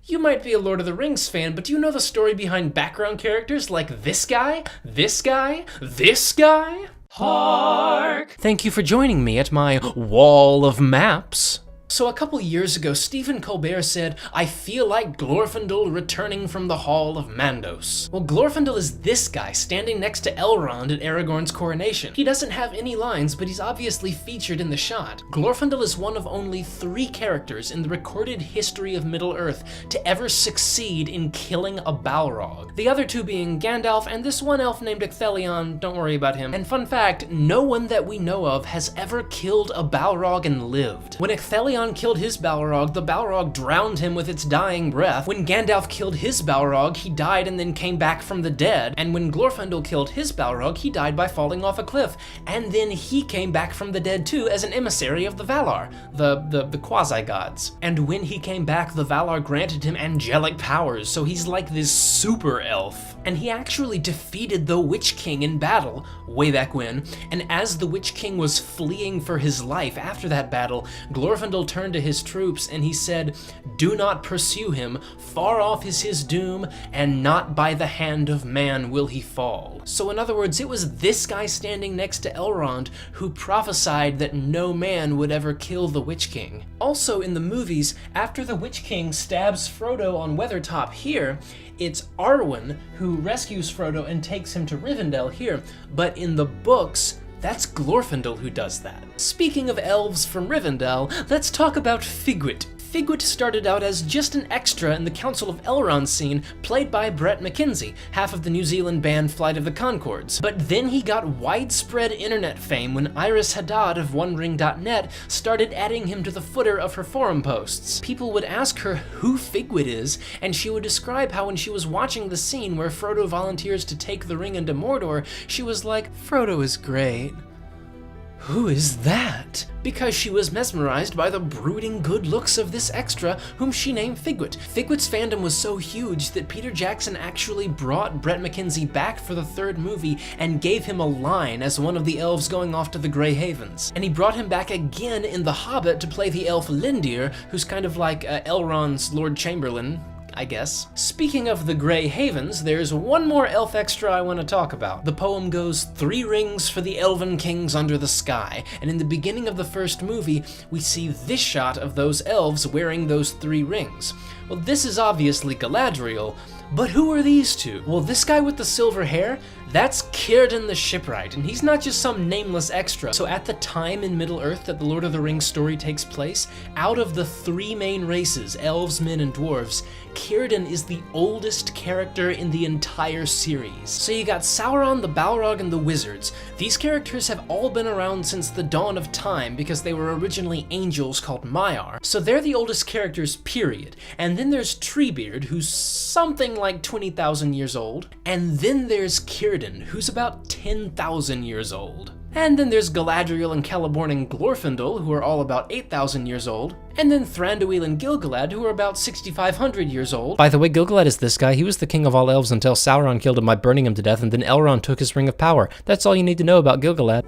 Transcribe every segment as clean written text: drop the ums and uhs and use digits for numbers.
You might be a Lord of the Rings fan, but do you know the story behind background characters like this guy, this guy, this guy? Hark! Thank you for joining me at my wall of maps. So a couple years ago, Stephen Colbert said, "I feel like Glorfindel returning from the Hall of Mandos." Well, Glorfindel is this guy standing next to Elrond at Aragorn's coronation. He doesn't have any lines, but he's obviously featured in the shot. Glorfindel is one of only 3 characters in the recorded history of Middle-earth to ever succeed in killing a Balrog. The other 2 being Gandalf and this one elf named Ecthelion, don't worry about him. And fun fact, no one that we know of has ever killed a Balrog and lived. When Ecthelion killed his Balrog, the Balrog drowned him with its dying breath. When Gandalf killed his Balrog, he died and then came back from the dead. And when Glorfindel killed his Balrog, he died by falling off a cliff. And then he came back from the dead too as an emissary of the Valar, the quasi-gods. And when he came back, the Valar granted him angelic powers, so he's like this super elf. And he actually defeated the Witch King in battle, way back when. And as the Witch King was fleeing for his life after that battle, Glorfindel turned to his troops and he said, "Do not pursue him, far off is his doom, and not by the hand of man will he fall." So in other words, it was this guy standing next to Elrond who prophesied that no man would ever kill the Witch King. Also in the movies, after the Witch King stabs Frodo on Weathertop here, it's Arwen who rescues Frodo and takes him to Rivendell here, but in the books, that's Glorfindel who does that. Speaking of elves from Rivendell, let's talk about Figwit. Figwit started out as just an extra in the Council of Elrond scene, played by Bret McKenzie, half of the New Zealand band Flight of the Conchords. But then he got widespread internet fame when Iris Haddad of OneRing.net started adding him to the footer of her forum posts. People would ask her who Figwit is, and she would describe how when she was watching the scene where Frodo volunteers to take the ring into Mordor, she was like, "Frodo is great. Who is that?" Because she was mesmerized by the brooding good looks of this extra, whom she named Figwit. Figwit's fandom was so huge that Peter Jackson actually brought Bret McKenzie back for the 3rd movie and gave him a line as one of the elves going off to the Grey Havens. And he brought him back again in The Hobbit to play the elf Lindir, who's kind of like Elrond's Lord Chamberlain, I guess. Speaking of the Grey Havens, there's one more elf extra I want to talk about. The poem goes, 3 rings for the Elven Kings under the sky, and in the beginning of the first movie, we see this shot of those elves wearing those 3 rings. Well, this is obviously Galadriel, but who are these 2? Well, this guy with the silver hair, that's Círdan the Shipwright, and he's not just some nameless extra. So at the time in Middle-earth that the Lord of the Rings story takes place, out of the 3 main races, elves, men, and dwarves, Círdan is the oldest character in the entire series. So you got Sauron, the Balrog, and the wizards. These characters have all been around since the dawn of time because they were originally angels called Maiar. So they're the oldest characters, period. And then there's Treebeard, who's something like 20,000 years old. And then there's Círdan, who's about 10,000 years old. And then there's Galadriel and Celeborn and Glorfindel, who are all about 8,000 years old. And then Thranduil and Gil-galad, who are about 6,500 years old. By the way, Gil-galad is this guy. He was the king of all elves until Sauron killed him by burning him to death, and then Elrond took his ring of power. That's all you need to know about Gil-galad.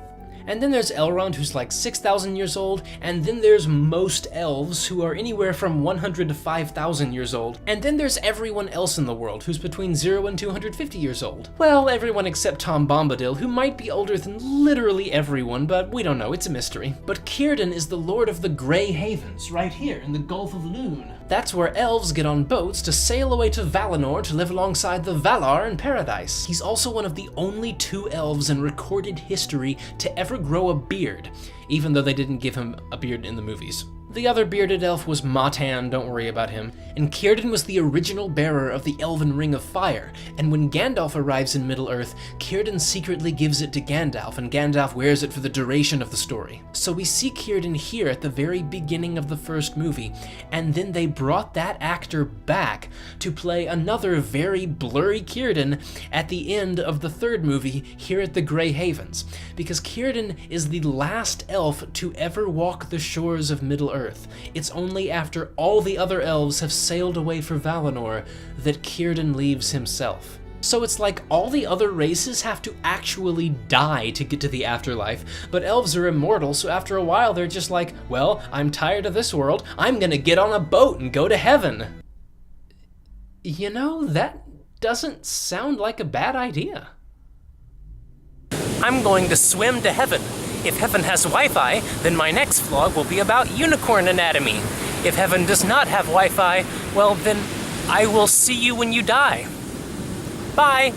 And then there's Elrond, who's like 6,000 years old, and then there's most elves, who are anywhere from 100 to 5,000 years old. And then there's everyone else in the world, who's between 0 and 250 years old. Well, everyone except Tom Bombadil, who might be older than literally everyone, but we don't know, it's a mystery. But Círdan is the Lord of the Grey Havens, right here in the Gulf of Lune. That's where elves get on boats to sail away to Valinor to live alongside the Valar in paradise. He's also one of the only 2 elves in recorded history to ever grow a beard, even though they didn't give him a beard in the movies. The other bearded elf was Mahten, don't worry about him, and Círdan was the original bearer of the Elven Ring of Fire, and when Gandalf arrives in Middle-earth, Círdan secretly gives it to Gandalf, and Gandalf wears it for the duration of the story. So we see Círdan here at the very beginning of the first movie, and then they brought that actor back to play another very blurry Círdan at the end of the 3rd movie here at the Grey Havens, because Círdan is the last elf to ever walk the shores of Middle-earth. It's only after all the other elves have sailed away for Valinor that Círdan leaves himself. So it's like all the other races have to actually die to get to the afterlife, but elves are immortal, so after a while they're just like, well, I'm tired of this world, I'm gonna get on a boat and go to heaven. You know, that doesn't sound like a bad idea. I'm going to swim to heaven. If heaven has Wi-Fi, then my next vlog will be about unicorn anatomy. If heaven does not have Wi-Fi, well then, I will see you when you die. Bye!